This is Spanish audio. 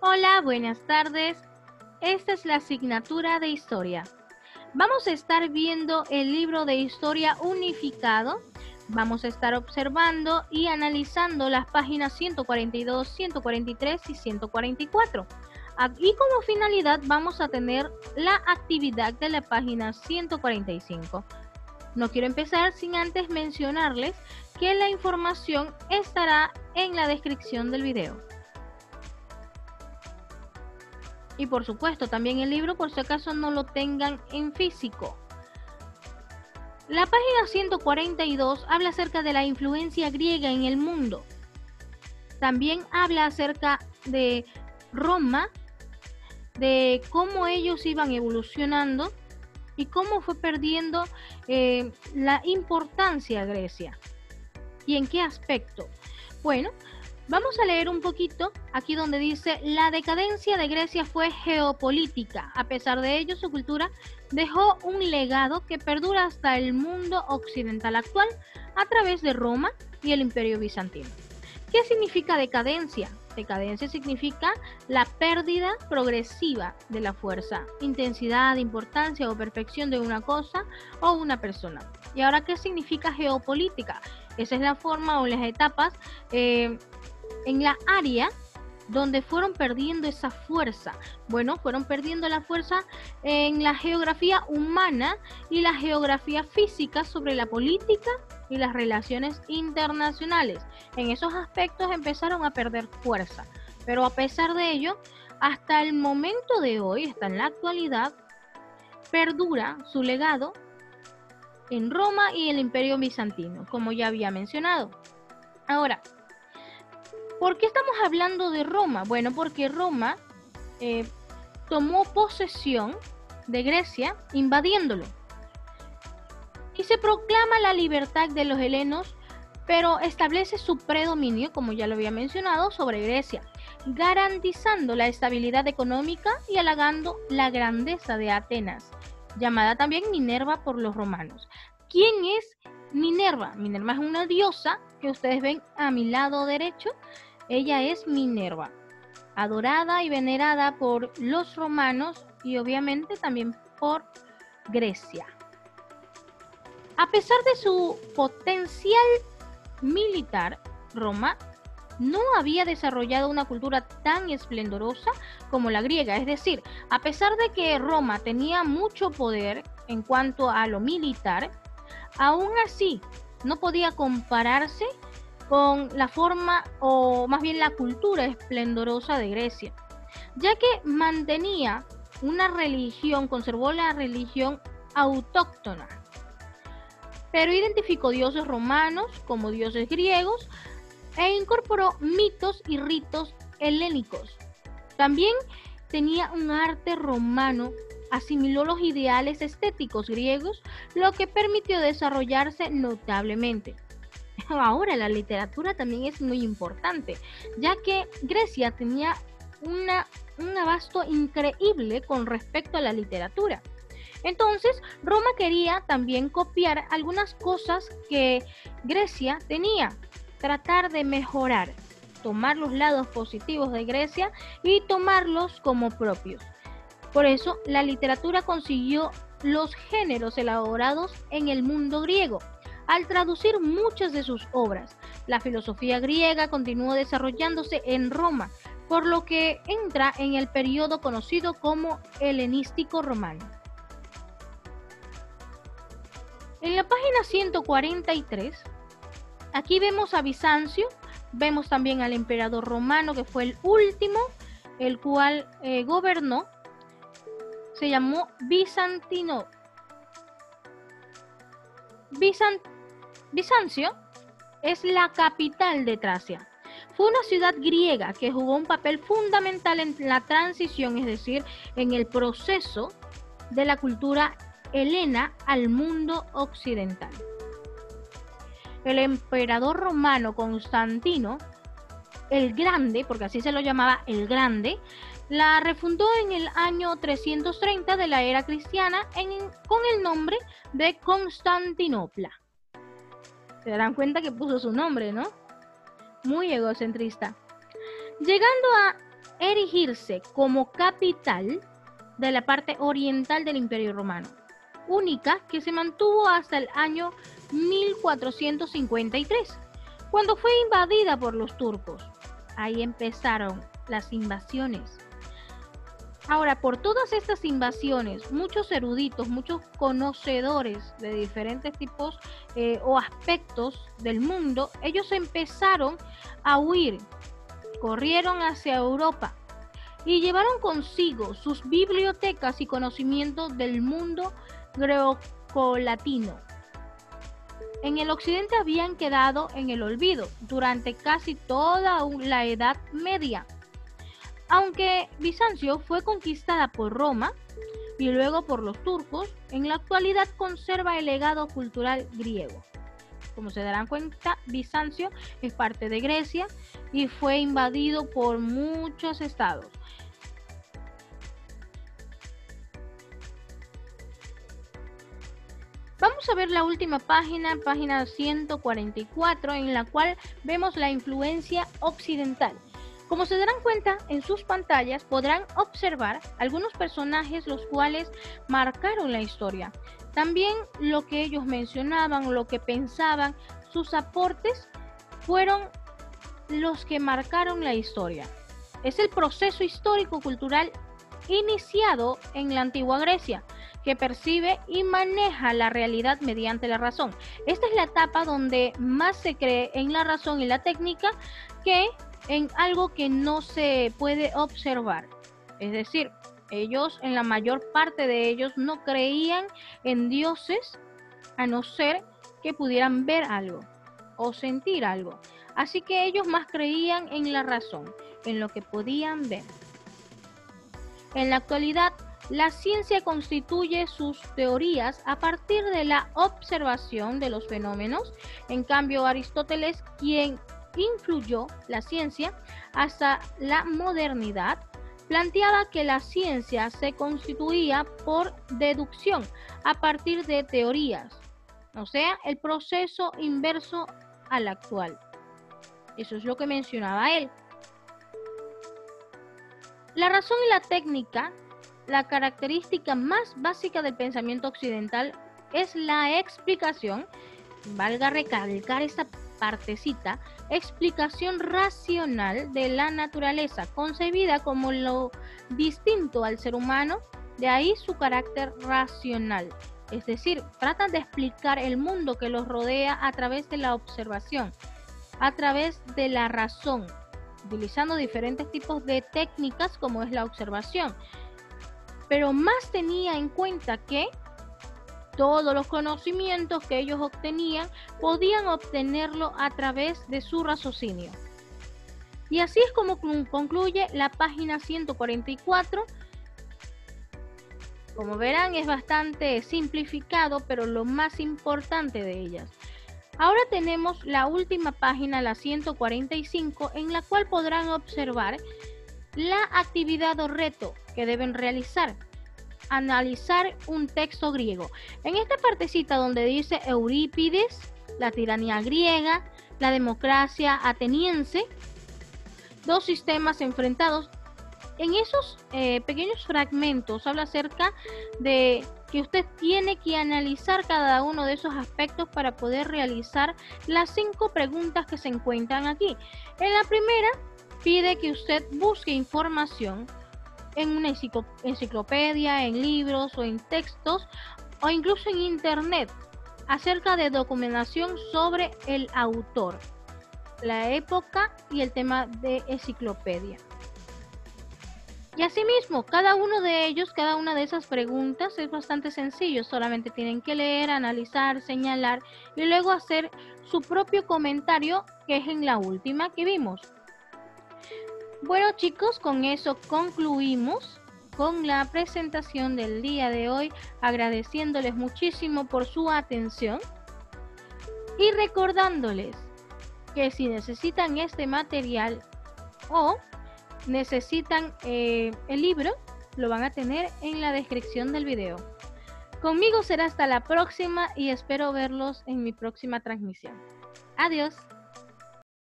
Hola, buenas tardes. Esta es la asignatura de Historia. Vamos a estar viendo el libro de Historia unificado. Vamos a estar observando y analizando las páginas 142, 143 y 144. Y como finalidad vamos a tener la actividad de la página 145. No quiero empezar sin antes mencionarles que la información estará en la descripción del video. Y por supuesto, también el libro por si acaso no lo tengan en físico. La página 142 habla acerca de la influencia griega en el mundo. También habla acerca de Roma, de cómo ellos iban evolucionando y cómo fue perdiendo la importancia Grecia. ¿Y en qué aspecto? Bueno, vamos a leer un poquito aquí donde dice: la decadencia de Grecia fue geopolítica. A pesar de ello, su cultura dejó un legado que perdura hasta el mundo occidental actual a través de Roma y el Imperio Bizantino. ¿Qué significa decadencia? Decadencia significa la pérdida progresiva de la fuerza, intensidad, importancia o perfección de una cosa o una persona. ¿Y ahora qué significa geopolítica? Esa es la forma o las etapas en la área donde fueron perdiendo esa fuerza. Bueno, fueron perdiendo la fuerza en la geografía humana y la geografía física sobre la política y las relaciones internacionales. En esos aspectos empezaron a perder fuerza. Pero a pesar de ello, hasta el momento de hoy, hasta en la actualidad, perdura su legado en Roma y el Imperio Bizantino, como ya había mencionado. Ahora, ¿por qué estamos hablando de Roma? Bueno, porque Roma tomó posesión de Grecia invadiéndolo. Y se proclama la libertad de los helenos, pero establece su predominio, como ya lo había mencionado, sobre Grecia, garantizando la estabilidad económica y halagando la grandeza de Atenas, llamada también Minerva por los romanos. ¿Quién es Minerva? Minerva es una diosa que ustedes ven a mi lado derecho. Ella es Minerva, adorada y venerada por los romanos y obviamente también por Grecia. A pesar de su potencial militar, Roma no había desarrollado una cultura tan esplendorosa como la griega. Es decir, a pesar de que Roma tenía mucho poder en cuanto a lo militar, aún así no podía compararse con la forma o más bien la cultura esplendorosa de Grecia, ya que mantenía una religión, conservó la religión autóctona, pero identificó dioses romanos como dioses griegos e incorporó mitos y ritos helénicos. También tenía un arte romano, asimiló los ideales estéticos griegos, lo que permitió desarrollarse notablemente. Ahora, la literatura también es muy importante, ya que Grecia tenía un abasto increíble con respecto a la literatura. Entonces, Roma quería también copiar algunas cosas que Grecia tenía, tratar de mejorar, tomar los lados positivos de Grecia y tomarlos como propios. Por eso, la literatura consiguió los géneros elaborados en el mundo griego, al traducir muchas de sus obras. La filosofía griega continuó desarrollándose en Roma, por lo que entra en el periodo conocido como helenístico romano. En la página 143, aquí vemos a Bizancio, vemos también al emperador romano, que fue el último, el cual gobernó, se llamó Bizantino. Bizancio es la capital de Tracia. Fue una ciudad griega que jugó un papel fundamental en la transición, es decir, en el proceso de la cultura helena al mundo occidental. El emperador romano Constantino el Grande, porque así se lo llamaba el Grande, la refundó en el año 330 de la era cristiana con el nombre de Constantinopla. Se darán cuenta que puso su nombre, ¿no? Muy egocentrista. Llegando a erigirse como capital de la parte oriental del Imperio Romano, única que se mantuvo hasta el año 1453, cuando fue invadida por los turcos. Ahí empezaron las invasiones. Ahora, por todas estas invasiones, muchos eruditos, muchos conocedores de diferentes tipos o aspectos del mundo, ellos empezaron a huir, corrieron hacia Europa y llevaron consigo sus bibliotecas y conocimientos del mundo grecolatino. En el occidente habían quedado en el olvido durante casi toda la Edad Media. Aunque Bizancio fue conquistada por Roma y luego por los turcos, en la actualidad conserva el legado cultural griego. Como se darán cuenta, Bizancio es parte de Grecia y fue invadido por muchos estados. Vamos a ver la última página, página 144, en la cual vemos la influencia occidental. Como se darán cuenta, en sus pantallas podrán observar algunos personajes los cuales marcaron la historia. También lo que ellos mencionaban, lo que pensaban, sus aportes fueron los que marcaron la historia. Es el proceso histórico-cultural iniciado en la antigua Grecia, que percibe y maneja la realidad mediante la razón. Esta es la etapa donde más se cree en la razón y la técnica que en algo que no se puede observar. Es decir, ellos, en la mayor parte de ellos, no creían en dioses a no ser que pudieran ver algo o sentir algo. Así que ellos más creían en la razón, en lo que podían ver. En la actualidad, la ciencia constituye sus teorías a partir de la observación de los fenómenos. En cambio, Aristóteles, quien influyó la ciencia hasta la modernidad, planteaba que la ciencia se constituía por deducción a partir de teorías, o sea, el proceso inverso al actual. Eso es lo que mencionaba él. La razón y la técnica, la característica más básica del pensamiento occidental es la explicación, valga recalcar esta partecita, explicación racional de la naturaleza, concebida como lo distinto al ser humano, de ahí su carácter racional. Es decir, tratan de explicar el mundo que los rodea a través de la observación, a través de la razón, utilizando diferentes tipos de técnicas como es la observación. Pero más tenía en cuenta que todos los conocimientos que ellos obtenían podían obtenerlo a través de su raciocinio. Y así es como concluye la página 144. Como verán, es bastante simplificado, pero lo más importante de ellas. Ahora tenemos la última página, la 145, en la cual podrán observar la actividad o reto que deben realizar: analizar un texto griego. En esta partecita donde dice Eurípides, la tiranía griega, la democracia ateniense, dos sistemas enfrentados, en esos pequeños fragmentos habla acerca de que usted tiene que analizar cada uno de esos aspectos para poder realizar las 5 preguntas que se encuentran aquí. En la primera, pide que usted busque información en una enciclopedia, en libros o en textos o incluso en internet acerca de documentación sobre el autor, la época y el tema de enciclopedia. Y asimismo, cada uno de ellos, cada una de esas preguntas es bastante sencillo. Solamente tienen que leer, analizar, señalar y luego hacer su propio comentario, que es en la última que vimos. Bueno, chicos, con eso concluimos con la presentación del día de hoy, agradeciéndoles muchísimo por su atención y recordándoles que si necesitan este material o necesitan el libro, lo van a tener en la descripción del video. Conmigo será hasta la próxima y espero verlos en mi próxima transmisión. Adiós.